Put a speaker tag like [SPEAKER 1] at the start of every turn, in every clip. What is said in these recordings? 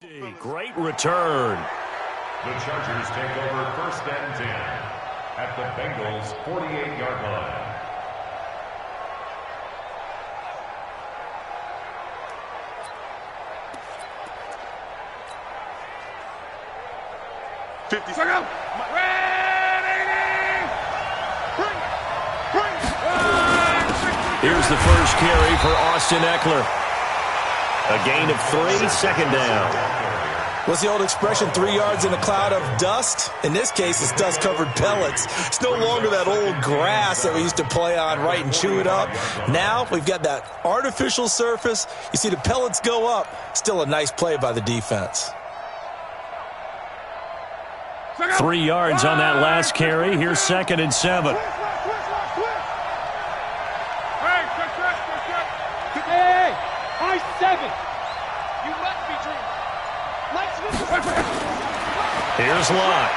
[SPEAKER 1] Great return.
[SPEAKER 2] The Chargers take over 1st and 10 at the Bengals' 48-yard line.
[SPEAKER 1] Here's the first carry for Austin Eckler. A gain of 3, second down.
[SPEAKER 3] What's the old expression, 3 yards in a cloud of dust? In this case, it's dust-covered pellets. It's no longer that old grass that we used to play on, right, and chew it up. Now we've got that artificial surface. You see the pellets go up. Still a nice play by the defense.
[SPEAKER 1] 3 yards on that last carry. Here's 2nd and 7.
[SPEAKER 4] Hey, I-7. You must be dreaming.
[SPEAKER 1] Here's Locke.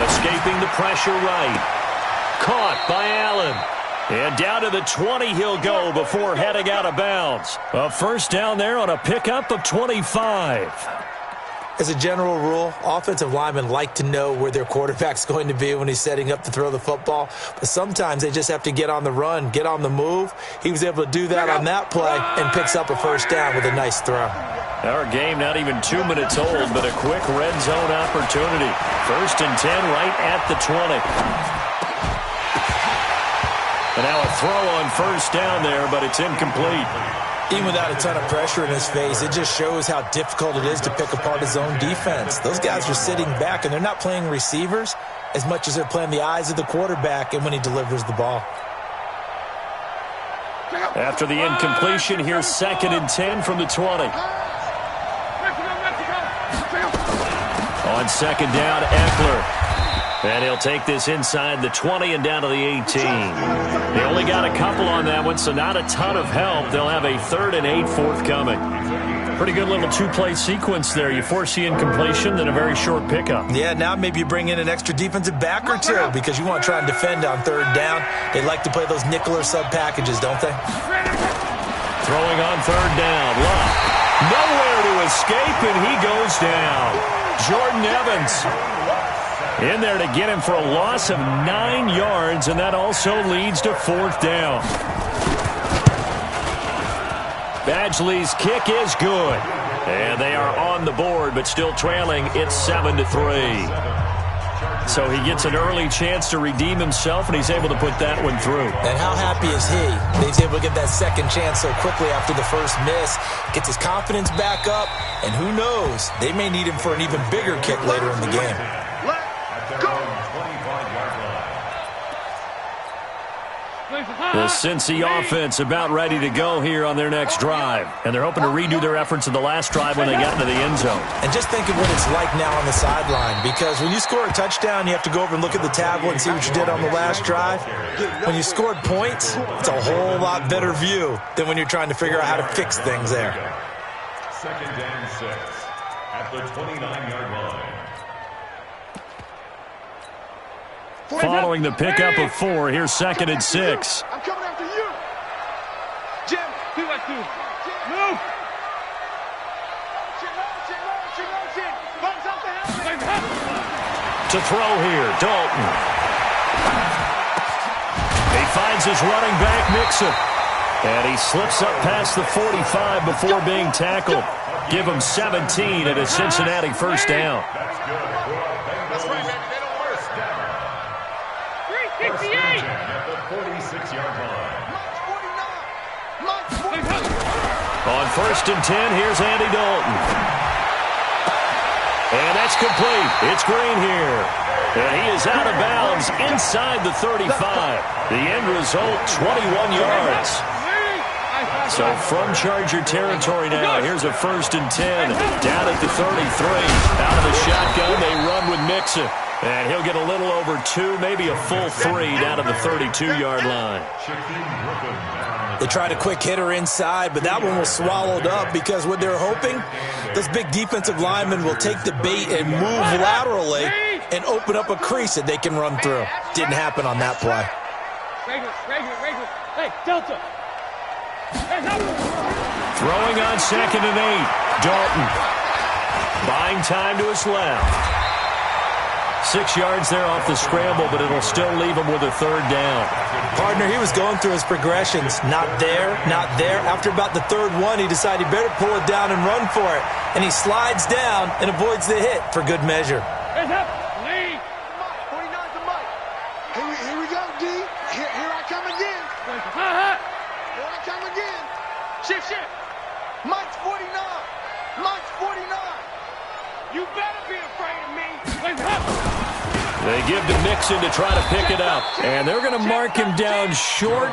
[SPEAKER 1] Escaping the pressure right. Caught by Allen. And down to the 20 he'll go before heading out of bounds. A first down there on a pickup of 25.
[SPEAKER 3] As a general rule, offensive linemen like to know where their quarterback's going to be when he's setting up to throw the football. But sometimes they just have to get on the run, get on the move. He was able to do that on that play and picks up a first down with a nice throw.
[SPEAKER 1] Our game not even 2 minutes old, but a quick red zone opportunity. 1st and 10 right at the 20. And now a throw on first down there, but it's incomplete.
[SPEAKER 3] Even without a ton of pressure in his face, it just shows how difficult it is to pick apart his own defense. Those guys are sitting back, and they're not playing receivers as much as they're playing the eyes of the quarterback and when he delivers the ball.
[SPEAKER 1] After the incompletion, here's 2nd and 10 from the 20. On 2nd down, Eckler. And he'll take this inside the 20 and down to the 18. They only got a couple on that one, so not a ton of help. They'll have a 3rd and 8 forthcoming. Pretty good little two-play sequence there. You force the incompletion, then a very short pickup.
[SPEAKER 3] Yeah, now maybe you bring in an extra defensive back or two because you want to try and defend on 3rd down. They like to play those nickel or sub packages, don't they?
[SPEAKER 1] Throwing on 3rd down. Locke. Nowhere to escape, and he goes down. Jordan Evans in there to get him for a loss of 9 yards, and that also leads to 4th down. Badgley's kick is good. And they are on the board, but still trailing. It's 7-3. So he gets an early chance to redeem himself, and he's able to put that one through.
[SPEAKER 3] And how happy is he that he's able to get that second chance so quickly after the first miss? Gets his confidence back up, and who knows, they may need him for an even bigger kick later in the game.
[SPEAKER 1] The Cincy offense about ready to go here on their next drive. And they're hoping to redo their efforts of the last drive when they got into the end zone.
[SPEAKER 3] And just think of what it's like now on the sideline, because when you score a touchdown, you have to go over and look at the tablet and see what you did on the last drive. When you scored points, it's a whole lot better view than when you're trying to figure out how to fix things there.
[SPEAKER 2] 2nd and 6 at the 29-yard line.
[SPEAKER 1] Following the pickup of 4, here's 2nd and 6.
[SPEAKER 4] I'm coming after you. Jim, do like you. Move.
[SPEAKER 1] To throw here, Dalton. He finds his running back, Mixon. And he slips up past the 45 before being tackled. Give him 17 at a Cincinnati first down.
[SPEAKER 2] That's right, baby. They don't work. 368 at the 46-yard line.
[SPEAKER 1] On 1st and 10, here's Andy Dalton. And that's complete. It's Green here. And he is out of bounds inside the 35. The end result, 21 yards. So from Charger territory now, here's a 1st and 10. Down at the 33. Out of the shotgun, they run with Mixon. And he'll get a little over 2, maybe a full 3 down to the 32-yard line.
[SPEAKER 3] They tried a quick hitter inside, but that one was swallowed up because what they're hoping, those big defensive linemen will take the bait and move laterally and open up a crease that they can run through. Didn't happen on that play.
[SPEAKER 4] Hey, Delta.
[SPEAKER 1] Throwing on 2nd and 8. Dalton buying time to his left. 6 yards there off the scramble, but it'll still leave him with a third down.
[SPEAKER 3] Partner, he was going through his progressions. Not there, not there. After about the third one, he decided he better pull it down and run for it. And he slides down and avoids the hit for good measure.
[SPEAKER 4] Hands up. Lead.
[SPEAKER 5] 49's the mic. Here we go, D. Here I come again. Here I come again.
[SPEAKER 4] Shift.
[SPEAKER 5] Mike's 49. Mike's 49.
[SPEAKER 4] You better be afraid of me. Hands up.
[SPEAKER 1] They give to Mixon to try to pick it up. And they're going to mark him down short,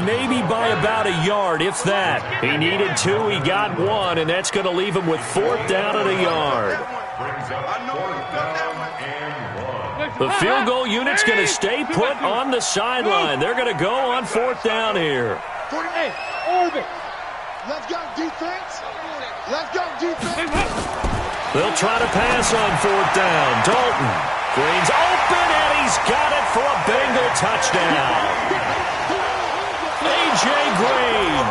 [SPEAKER 1] maybe by about a yard, if that. He needed 2, he got 1, and that's going to leave him with 4th down at a yard. The field goal unit's going to stay put on the sideline. They're going to go on 4th down here.
[SPEAKER 4] Hey, orbit.
[SPEAKER 5] Let's go, defense. Let's go, defense.
[SPEAKER 1] They'll try to pass on 4th down. Dalton. Green's open, and he's got it for a Bengal touchdown. A.J. Green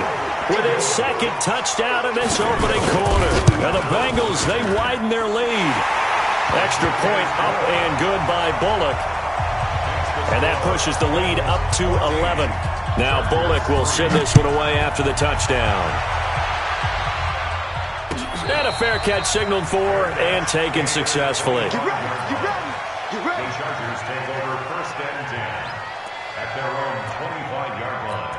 [SPEAKER 1] with his 2nd touchdown in this opening quarter. And the Bengals, they widen their lead. Extra point up and good by Bullock. And that pushes the lead up to 11. Now Bullock will send this one away after the touchdown. And a fair catch signaled for and taken successfully.
[SPEAKER 2] The Chargers take over 1st and 10 at their own 25-yard line.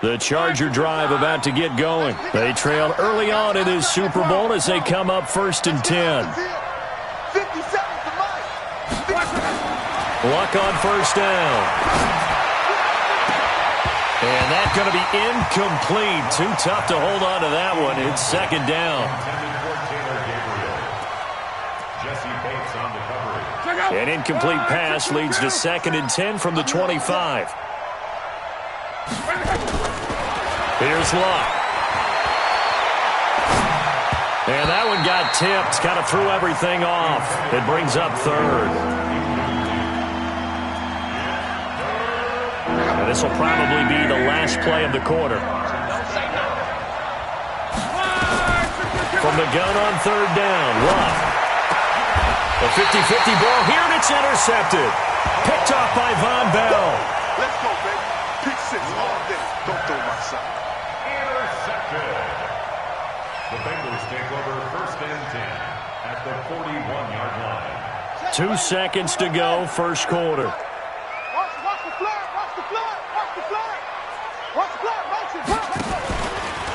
[SPEAKER 1] The Charger drive about to get going. They trail early on in this Super Bowl as they come up 1st and 10.
[SPEAKER 5] 57's the mic.
[SPEAKER 1] Luck on 1st down. And that's going to be incomplete. Too tough to hold on to that one. It's 2nd down. An incomplete pass leads to 2nd and 10 from the 25. Here's Luck. And that one got tipped. Kind of threw everything off. It brings up 3rd. And this will probably be the last play of the quarter. From the gun on 3rd down, Luck. The 50-50 ball here, and it's intercepted. Picked off by Von Bell.
[SPEAKER 5] Let's go, baby. Pick 6 all day. Don't throw my son.
[SPEAKER 2] Intercepted. The Bengals take over 1st and 10 at the 41-yard line.
[SPEAKER 1] 2 seconds to go, 1st quarter.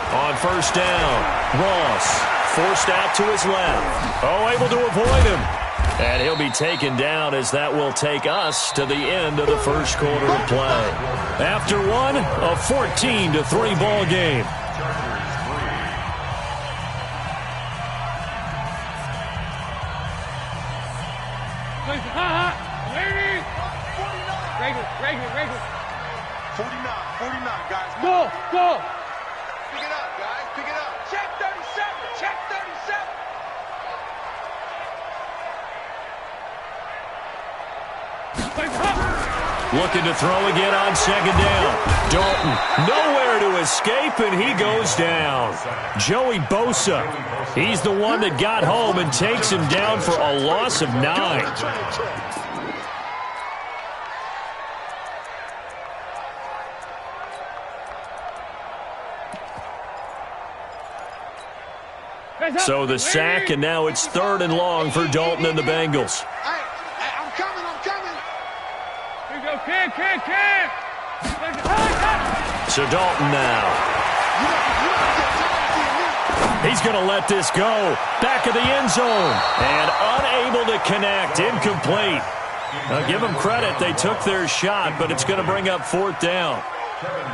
[SPEAKER 1] On 1st down, Ross forced out to his left. Oh, able to avoid him. And he'll be taken down as that will take us to the end of the 1st quarter of play. After one, a 14-3 ball game.
[SPEAKER 4] Regular.
[SPEAKER 5] 49, guys.
[SPEAKER 4] Go.
[SPEAKER 5] Pick it up, guys. Pick it up. Check 37. Check 37.
[SPEAKER 1] Looking to throw again on 2nd down. Dalton, nowhere to escape, and he goes down. Joey Bosa, he's the one that got home and takes him down for a loss of 9. So the sack, and now it's 3rd and long for Dalton and the Bengals.
[SPEAKER 5] Hey, I'm coming.
[SPEAKER 4] Here we go, kid.
[SPEAKER 1] So Dalton now. He's going to let this go. Back of the end zone. And unable to connect. Incomplete. Now give them credit. They took their shot, but it's going to bring up 4th down.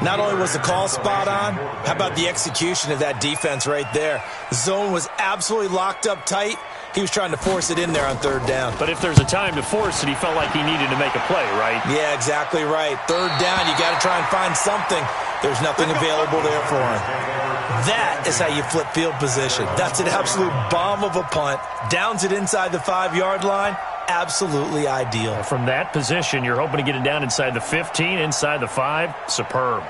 [SPEAKER 3] Not only was the call spot on, how about the execution of that defense right there? The zone was absolutely locked up tight. He was trying to force it in there on 3rd down.
[SPEAKER 1] But if there's a time to force it, he felt like he needed to make a play, right?
[SPEAKER 3] Yeah, exactly right. 3rd down, you got to try and find something. There's nothing available there for him. That is how you flip field position. That's an absolute bomb of a punt. Downs it inside the 5-yard line. Absolutely ideal.
[SPEAKER 1] From that position, you're hoping to get it down inside the 15, inside the 5. Superb.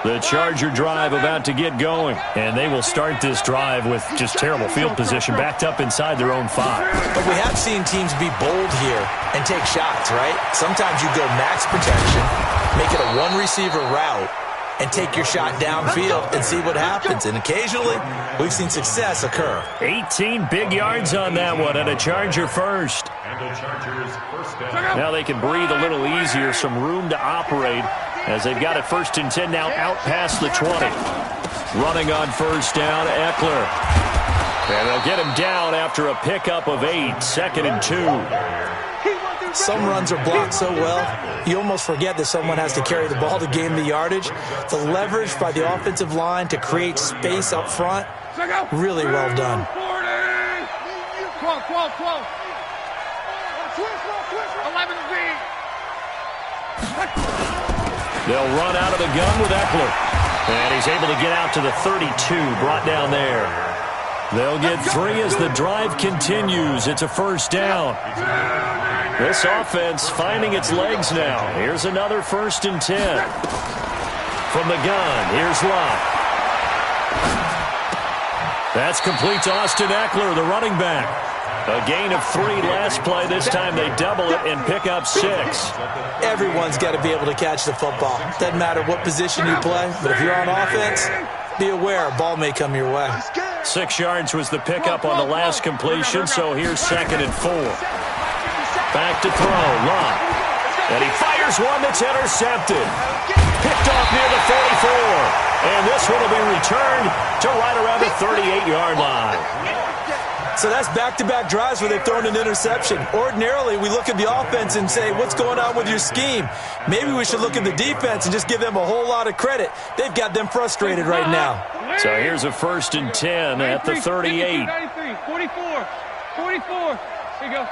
[SPEAKER 1] The Charger drive about to get going, and they will start this drive with just terrible field position, backed up inside their own 5.
[SPEAKER 3] But we have seen teams be bold here and take shots, right? Sometimes you go max protection, make it a one-receiver route, and take your shot downfield and see what happens. And occasionally, we've seen success occur.
[SPEAKER 1] 18 big yards on that one, and a Charger first.
[SPEAKER 2] And the Chargers first down.
[SPEAKER 1] Now they can breathe a little easier, some room to operate as they've got it 1st and 10 now out past the 20. Running on first down, Eckler. And they'll get him down after a pickup of 8, 2nd and 2.
[SPEAKER 3] Some runs are blocked so well, you almost forget that someone has to carry the ball to gain the yardage. The leverage by the offensive line to create space up front, really well done.
[SPEAKER 4] 12. 11 feet.
[SPEAKER 1] They'll run out of the gun with Eckler. And he's able to get out to the 32, brought down there. They'll get 3 as the drive continues. It's a first down. This offense finding its legs now. Here's another 1st and 10. From the gun, here's Lott. That's complete to Austin Eckler, the running back. A gain of 3 last play. This time they double it and pick up 6.
[SPEAKER 3] Everyone's got to be able to catch the football. Doesn't matter what position you play, but if you're on offense, be aware a ball may come your way.
[SPEAKER 1] 6 yards was the pickup on the last completion, so here's 2nd and 4. Back to throw, Lott. And he fires one that's intercepted. Picked off near the 44. And this one will be returned to right around the 38-yard line.
[SPEAKER 3] So that's back-to-back drives where they've thrown an interception. Ordinarily, we look at the offense and say, what's going on with your scheme? Maybe we should look at the defense and just give them a whole lot of credit. They've got them frustrated right now.
[SPEAKER 1] So here's a 1st and 10 at the 38.
[SPEAKER 4] 44. Here you go.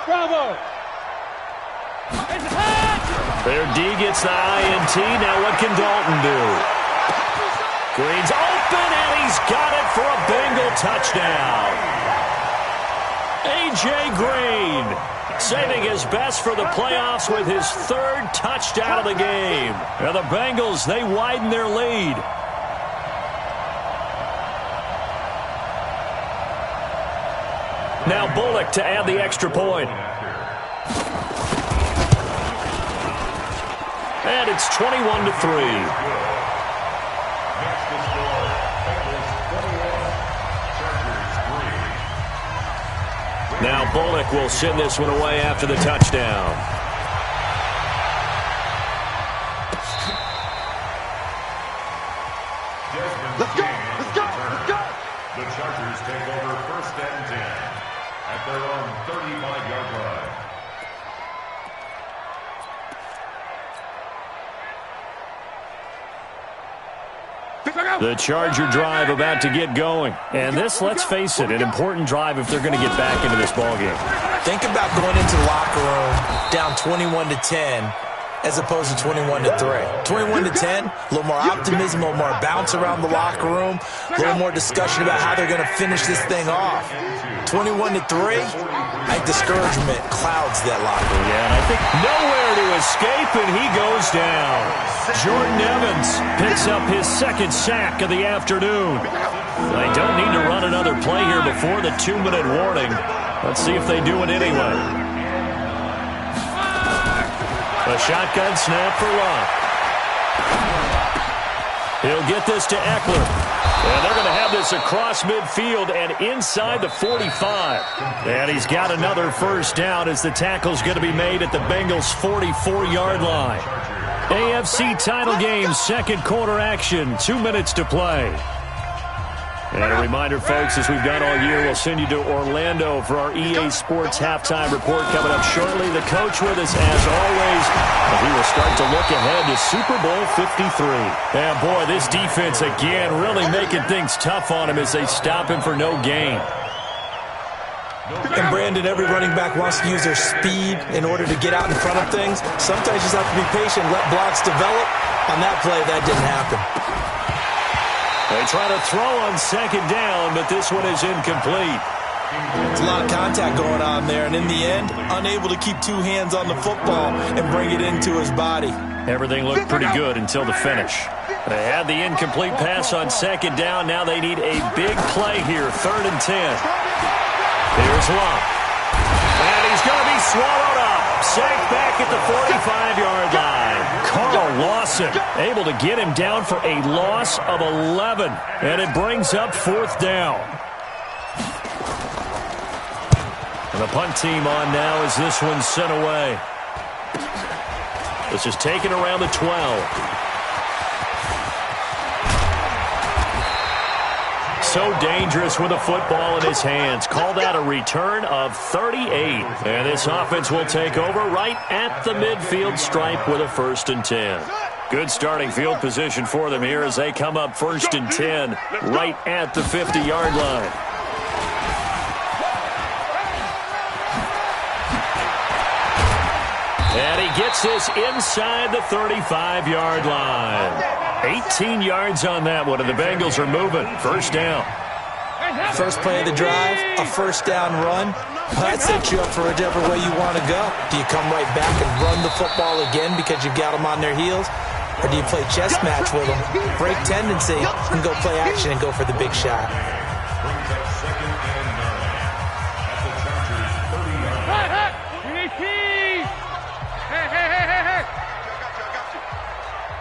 [SPEAKER 4] Bravo.
[SPEAKER 1] Their D gets the INT. Now what can Dalton do? Green's open, and he's got it for a Bengal touchdown. A.J. Green saving his best for the playoffs with his 3rd touchdown of the game. And the Bengals, they widen their lead. Now Bullock to add the extra point. And it's 21-3. Now Bullock will send this one away after the touchdown.
[SPEAKER 5] Let's go.
[SPEAKER 2] The Chargers take over 1st and 10 at their own 35-yard line.
[SPEAKER 1] The Charger drive about to get going. And this, let's face it, an important drive if they're going to get back into this ballgame.
[SPEAKER 3] Think about going into the locker room down 21-10 as opposed to 21-3. 21-10, a little more optimism, a little more bounce around the locker room, a little more discussion about how they're going to finish this thing off. 21-3, I think discouragement clouds that locker room.
[SPEAKER 1] Yeah, and I think nowhere to escape, and he goes down. Jordan Evans picks up his 2nd sack of the afternoon. They don't need to run another play here before the 2-minute warning. Let's see if they do it anyway. A shotgun snap for Lott. He'll get this to Eckler. And they're going to have this across midfield and inside the 45. And he's got another 1st down as the tackle's going to be made at the Bengals' 44-yard line. AFC title game, 2nd quarter action, 2 minutes to play. And a reminder, folks, as we've done all year, we'll send you to Orlando for our EA Sports halftime report coming up shortly. The coach with us, as always, and he will start to look ahead to Super Bowl 53. And, boy, this defense, again, really making things tough on him as they stop him for no gain.
[SPEAKER 3] And, Brandon, every running back wants to use their speed in order to get out in front of things. Sometimes you just have to be patient, let blocks develop. On that play, that didn't happen.
[SPEAKER 1] They try to throw on second down, but this one is incomplete.
[SPEAKER 3] There's a lot of contact going on there, and in the end, unable to keep two hands on the football and bring it into his body.
[SPEAKER 1] Everything looked pretty good until the finish. They had the incomplete pass on second down. Now they need a big play here, 3rd and 10. Here's Locke. And he's going to be swallowed up. Sacked back at the 45-yard line. Carl Lawson able to get him down for a loss of 11. And it brings up 4th down. And the punt team on now as this one's sent away. This is taken around the 12. So dangerous with a football in his hands. Call that a return of 38. And this offense will take over right at the midfield stripe with a 1st and 10. Good starting field position for them here as they come up 1st and 10 right at the 50-yard line. And he gets this inside the 35-yard line. 18 yards on that one, and the Bengals are moving. 1st down.
[SPEAKER 3] First play of the drive, a 1st down run. That sets you up for whichever way you want to go. Do you come right back and run the football again because you've got them on their heels? Or do you play chess match with them, break tendency, and go play action and go for the big shot?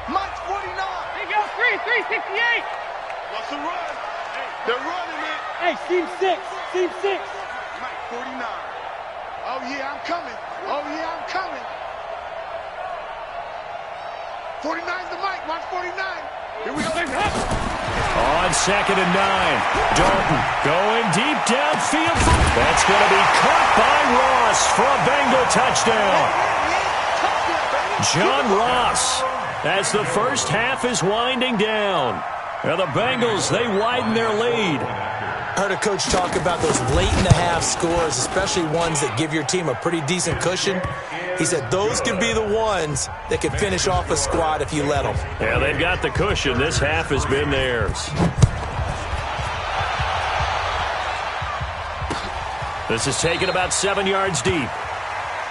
[SPEAKER 5] Mike's 49.
[SPEAKER 4] He goes 368.
[SPEAKER 5] What's the run? They're running it.
[SPEAKER 4] Hey, seam 6. Seam 6.
[SPEAKER 5] Mike 49. Oh, yeah, I'm coming. Oh, yeah, I'm coming. 49's the Mike. Watch 49. Here we go.
[SPEAKER 1] On 2nd and 9. Dalton going deep downfield. That's going to be caught by Ross for a Bengal touchdown. John Ross, as the first half is winding down. And the Bengals, they widen their lead.
[SPEAKER 3] I heard a coach talk about those late-in-the-half scores, especially ones that give your team a pretty decent cushion. He said those could be the ones that could finish off a squad if you let them.
[SPEAKER 1] Yeah, they've got the cushion. This half has been theirs. This is taken about 7 yards deep.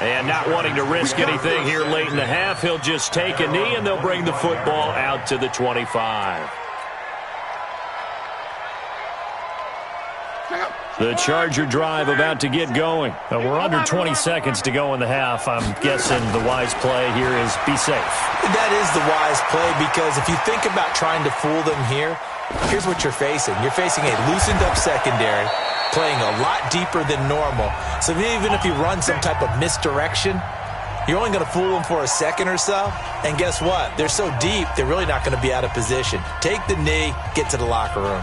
[SPEAKER 1] And not wanting to risk anything here late in the half, he'll just take a knee, and they'll bring the football out to the 25. The Charger drive about to get going. We're under 20 seconds to go in the half. I'm guessing the wise play here is be safe.
[SPEAKER 3] That is the wise play, because if you think about trying to fool them here, here's what you're facing. You're facing a loosened-up secondary, playing a lot deeper than normal. So even if you run some type of misdirection, you're only going to fool them for a second or so. And guess what? They're so deep, they're really not going to be out of position. Take the knee, get to the locker room.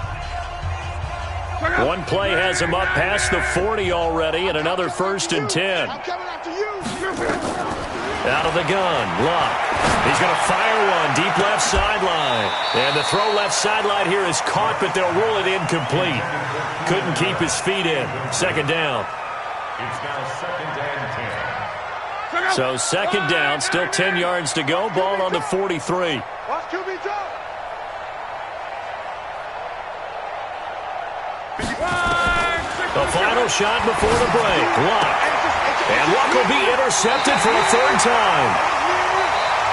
[SPEAKER 1] One play has him up past the 40 already, and another 1st and 10.
[SPEAKER 5] I'm coming after you.
[SPEAKER 1] Out of the gun, Locke. He's going to fire one deep left sideline. And the throw left sideline here is caught, but they'll rule it incomplete. Couldn't keep his feet in. 2nd down.
[SPEAKER 2] It's now 2nd and 10.
[SPEAKER 1] So 2nd down, still 10 yards to go. Ball on the 43.
[SPEAKER 5] Watch QB jump.
[SPEAKER 1] The final shot before the break. Locke. And Locke will be intercepted for a 3rd time.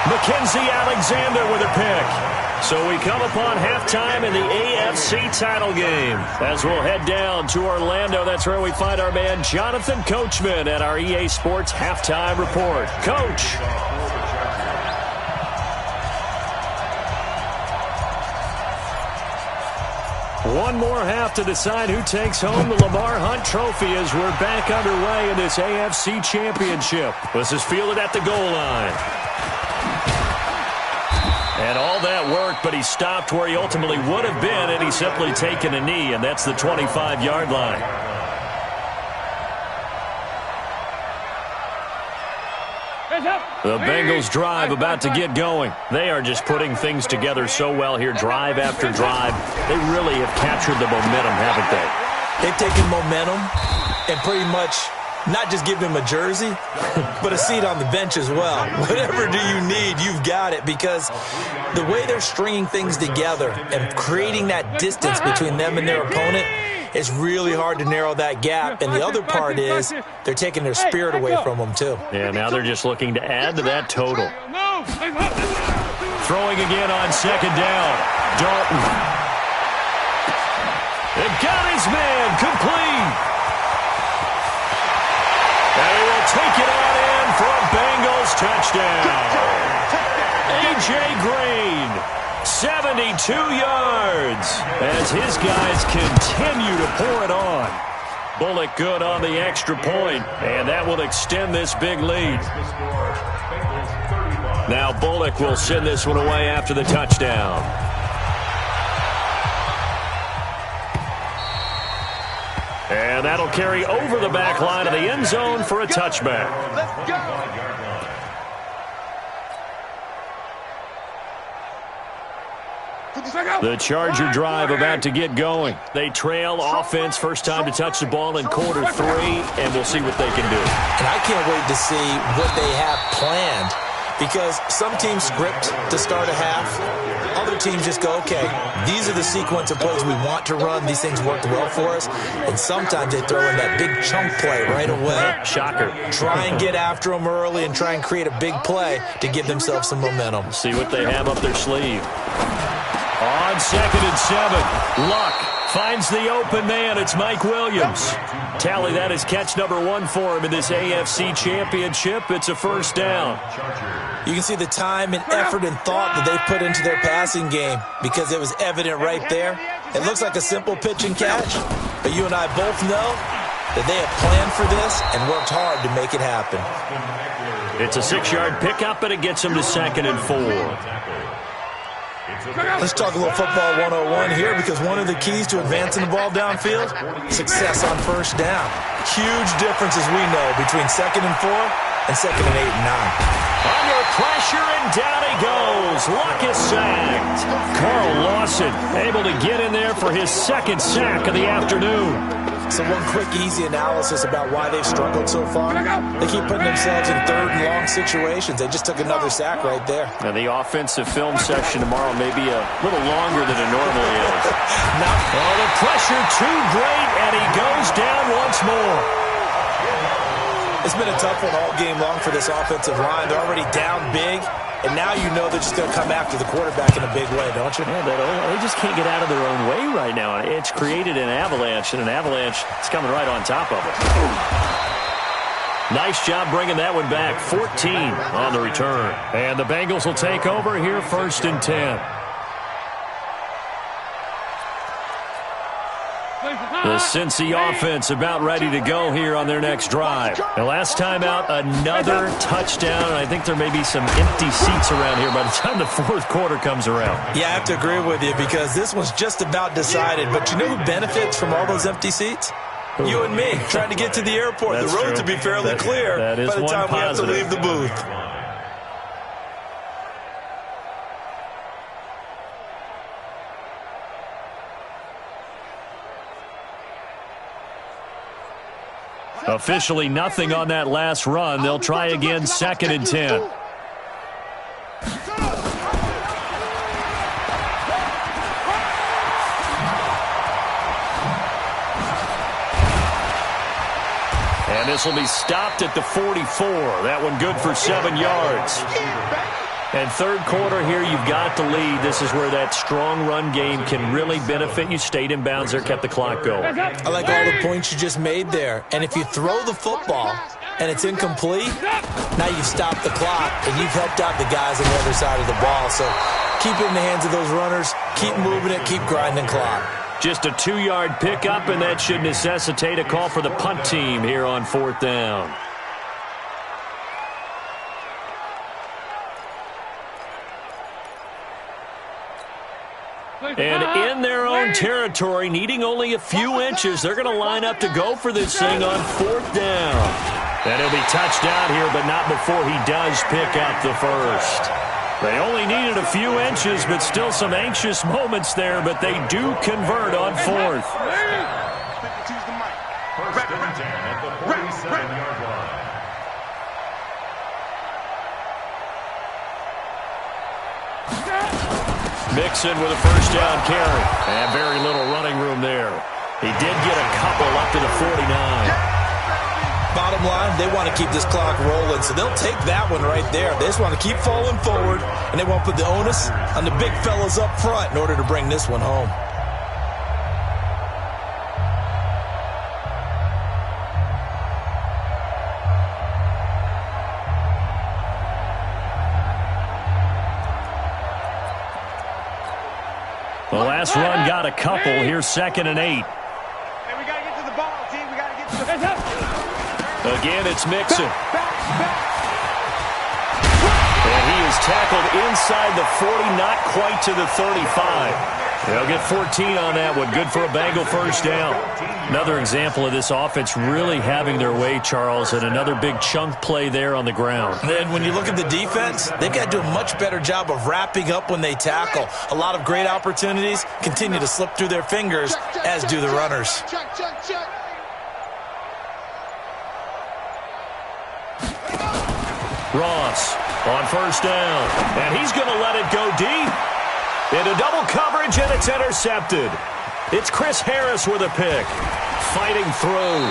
[SPEAKER 1] Mackenzie Alexander with a pick. So we come upon halftime in the AFC title game. As we'll head down to Orlando, that's where we find our man Jonathan Coachman at our EA Sports Halftime Report. Coach. One more half to decide who takes home the Lamar Hunt Trophy as we're back underway in this AFC Championship. This is fielded at the goal line. And all that work, but he stopped where he ultimately would have been, and he's simply taken a knee, and that's the 25-yard line. The Bengals drive about to get going. They are just putting things together so well here, drive after drive. They really have captured the momentum, haven't they?
[SPEAKER 3] They've taken momentum and pretty much not just give him a jersey, but a seat on the bench as well. Whatever do you need, you've got about it, because the way they're stringing things together and creating that distance between them and their opponent, it's really hard to narrow that gap. And the other part is they're taking their spirit away from them, too.
[SPEAKER 1] Yeah, now they're just looking to add to that total. Throwing again on second down. Dalton. They've got his man complete. And he will take it on in for a Bengals touchdown. A.J. Green, 72 yards, as his guys continue to pour it on. Bullock good on the extra point, and that will extend this big lead. Now Bullock will send this one away after the touchdown. And that'll carry over the back line of the end zone for a touchback.
[SPEAKER 5] Let's go.
[SPEAKER 1] The Charger drive about to get going. They trail offense, first time to touch the ball in quarter 3, and we'll see what they can do.
[SPEAKER 3] And I can't wait to see what they have planned, because some teams script to start a half. Other teams just go, okay, these are the sequence of plays we want to run. These things worked well for us. And sometimes they throw in that big chunk play right away.
[SPEAKER 1] Shocker.
[SPEAKER 3] Try and get after them early and try and create a big play to give themselves some momentum.
[SPEAKER 1] See what they have up their sleeve. On 2nd and 7, Luck finds the open man. It's Mike Williams. Tally, that is catch number 1 for him in this AFC Championship. It's a first down.
[SPEAKER 3] You can see the time and effort and thought that they put into their passing game, because it was evident right there. It looks like a simple pitch and catch, but you and I both know that they have planned for this and worked hard to make it happen.
[SPEAKER 1] It's a 6-yard pickup, and it gets them to 2nd and 4.
[SPEAKER 3] Let's talk a little football 101 here, because one of the keys to advancing the ball downfield, success on first down. Huge difference, as we know, between 2nd and 4 and 2nd and 8 and 9.
[SPEAKER 1] Under pressure, and down he goes. Luck is sacked. Carl Lawson able to get in there for his 2nd sack of the afternoon.
[SPEAKER 3] So one quick, easy analysis about why they've struggled so far. They keep putting themselves in 3rd and long situations. They just took another sack right there.
[SPEAKER 1] Now, the offensive film session tomorrow may be a little longer than it normally is. Oh, the pressure too great, and he goes down once more.
[SPEAKER 3] It's been a tough one all game long for this offensive line. They're already down big, and now you know they're just going to come after the quarterback in a big way, don't you?
[SPEAKER 1] Yeah, they just can't get out of their own way right now. It's created an avalanche, and an avalanche is coming right on top of it. Nice job bringing that one back. 14 on the return. And the Bengals will take over here, 1st and 10. The Cincy offense about ready to go here on their next drive. The last time out, another touchdown, and I think there may be some empty seats around here by the time the 4th quarter comes around.
[SPEAKER 3] Yeah, I have to agree with you, because this one's just about decided. But you know who benefits from all those empty seats? You and me, trying to get to the airport.
[SPEAKER 1] That's
[SPEAKER 3] the roads
[SPEAKER 1] true.
[SPEAKER 3] will be fairly clear
[SPEAKER 1] by
[SPEAKER 3] the time we have to leave the booth.
[SPEAKER 1] Officially nothing on that last run. They'll try again, 2nd and 10. And this will be stopped at the 44. That one good for 7 yards. And 3rd quarter here, you've got the lead. This is where that strong run game can really benefit you. Stayed in bounds there, kept the clock going.
[SPEAKER 3] I like all the points you just made there. And if you throw the football and it's incomplete, now you've stopped the clock and you've helped out the guys on the other side of the ball. So keep it in the hands of those runners. Keep moving it. Keep grinding clock.
[SPEAKER 1] Just a 2-yard pickup, and that should necessitate a call for the punt team here on 4th down. And in their own territory, needing only a few inches, they're going to line up to go for this thing on 4th down. And he'll be touched out here, but not before he does pick up the first. They only needed a few inches, but still some anxious moments there, but they do convert on 4th.
[SPEAKER 2] 1st and 10 at the 47-yard line.
[SPEAKER 1] Mixon with a first down carry. And very little running room there. He did get a couple up to the 49.
[SPEAKER 3] Bottom line, they want to keep this clock rolling, so they'll take that one right there. They just want to keep falling forward, and they won't put the onus on the big fellas up front in order to bring this one home.
[SPEAKER 1] The last run got a couple. Here's 2nd and 8.
[SPEAKER 4] Hey, we got to get to the ball, team. We got to get to the ball.
[SPEAKER 1] Again, it's Mixon. And he is tackled inside the 40, not quite to the 35. They'll get 14 on that one. Good for a Bengal first down. Another example of this offense really having their way, Charles, and another big chunk play there on the ground.
[SPEAKER 3] And when you look at the defense, they've got to do a much better job of wrapping up when they tackle. A lot of great opportunities continue to slip through their fingers, as do the runners.
[SPEAKER 1] Ross on first down, and he's going to let it go deep. Into double coverage, and it's intercepted. It's Chris Harris with a pick. Fighting through.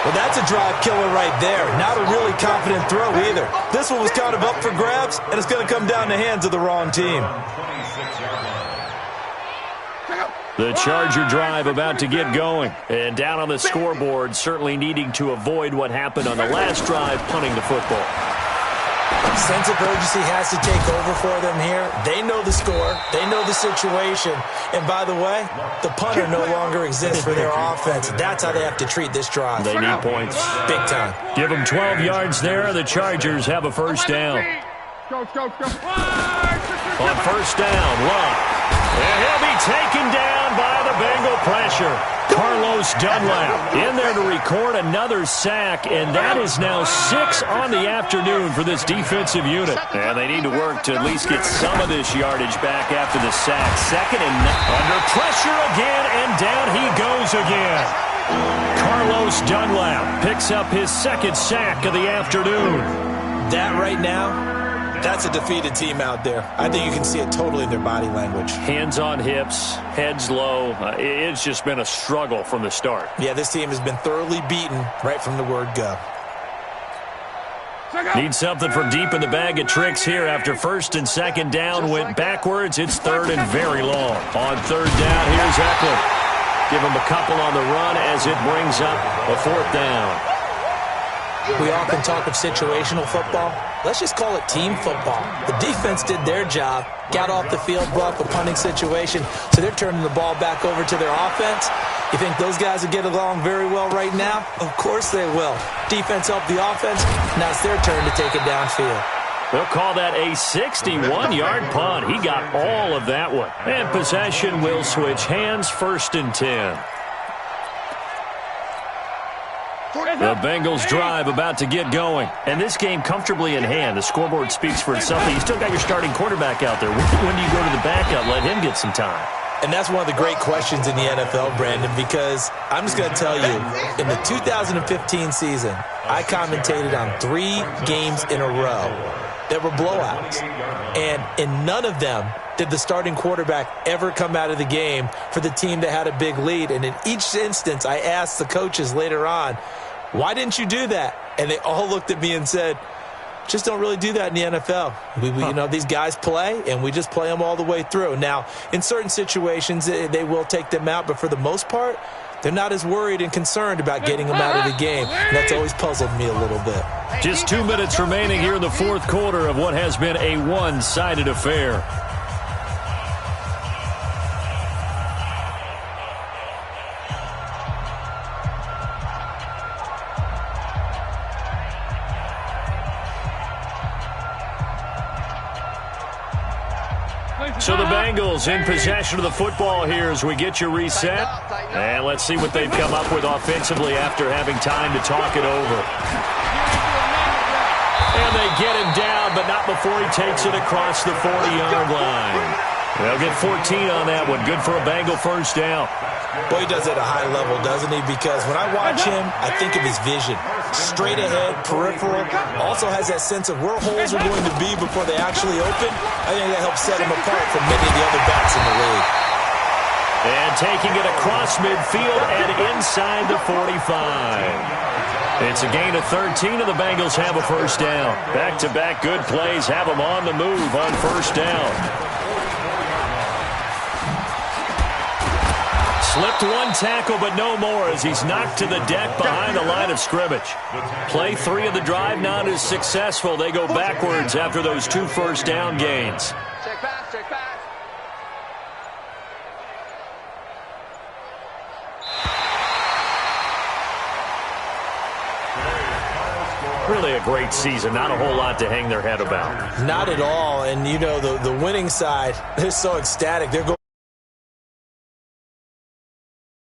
[SPEAKER 3] Well, that's a drive killer right there. Not a really confident throw either. This one was kind of up for grabs, and it's going to come down the hands of the wrong team.
[SPEAKER 1] The Charger drive about to get going. And down on the scoreboard, certainly needing to avoid what happened on the last drive, punting the football.
[SPEAKER 3] Sense of urgency has to take over for them here. They know the score. They know the situation. And by the way, the punter no longer exists for their offense. That's how they have to treat this drive.
[SPEAKER 1] They need points.
[SPEAKER 3] Big time.
[SPEAKER 1] Give them 12 yards there. The Chargers have a first down.
[SPEAKER 4] Go.
[SPEAKER 1] On first down, Luck. And he'll be taken down by the Bengal pressure. Carlos Dunlap in there to record another sack, and that is now 6 on the afternoon for this defensive unit. And they need to work to at least get some of this yardage back after the sack. 2nd and 9. Under pressure again, and down he goes again. Carlos Dunlap picks up his 2nd sack of the afternoon.
[SPEAKER 3] That right now, that's a defeated team out there. I think you can see it totally in their body language.
[SPEAKER 1] Hands on hips, heads low. It's just been a struggle from the start.
[SPEAKER 3] Yeah, this team has been thoroughly beaten right from the word go.
[SPEAKER 1] Need something from deep in the bag of tricks here after 1st and 2nd down went backwards. It's 3rd and very long. On 3rd down, here's Eckler. Give him a couple on the run as it brings up a 4th down.
[SPEAKER 3] We often talk of situational football. Let's just call it team football. The defense did their job, got off the field, brought up a punting situation, so they're turning the ball back over to their offense. You think those guys will get along very well right now? Of course they will. Defense helped the offense. Now it's their turn to take it downfield.
[SPEAKER 1] They'll call that a 61-yard punt. He got all of that one. And possession will switch hands, 1st and 10. The Bengals drive about to get going. And this game comfortably in hand. The scoreboard speaks for itself. You still got your starting quarterback out there. When do you go to the backup? Let him get some time.
[SPEAKER 3] And that's one of the great questions in the NFL, Brandon, because I'm just going to tell you, in the 2015 season, I commentated on 3 games in a row that were blowouts. And in none of them did the starting quarterback ever come out of the game for the team that had a big lead. And in each instance, I asked the coaches later on, why didn't you do that? And they all looked at me and said, just don't really do that in the NFL. You know, these guys play, and we just play them all the way through. Now, in certain situations, they will take them out, but for the most part, they're not as worried and concerned about getting them out of the game. And that's always puzzled me a little bit.
[SPEAKER 1] Just 2 minutes remaining here in the 4th quarter of what has been a one-sided affair. So the Bengals in possession of the football here as we get you reset. And let's see what they've come up with offensively after having time to talk it over. And they get him down, but not before he takes it across the 40-yard line. They'll get 14 on that one. Good for a Bengal first down.
[SPEAKER 3] Boy, he does it at a high level, doesn't he? Because when I watch him, I think of his vision. straight ahead, peripheral. Also has that sense of where holes are going to be before they actually open. I think that helps set him apart from many of the other backs in the league.
[SPEAKER 1] And taking it across midfield and inside the 45. It's a gain of 13, and the Bengals have a first down. Back-to-back good plays have them on the move on first down. Slipped one tackle, but no more as he's knocked to the deck behind the line of scrimmage. Play 3 of the drive not as successful. They go backwards after those 2 first down gains.
[SPEAKER 4] Check pass, check pass.
[SPEAKER 1] Really a great season. Not a whole lot to hang their head about.
[SPEAKER 3] Not at all. And, you know, the winning side, they're so ecstatic. They're going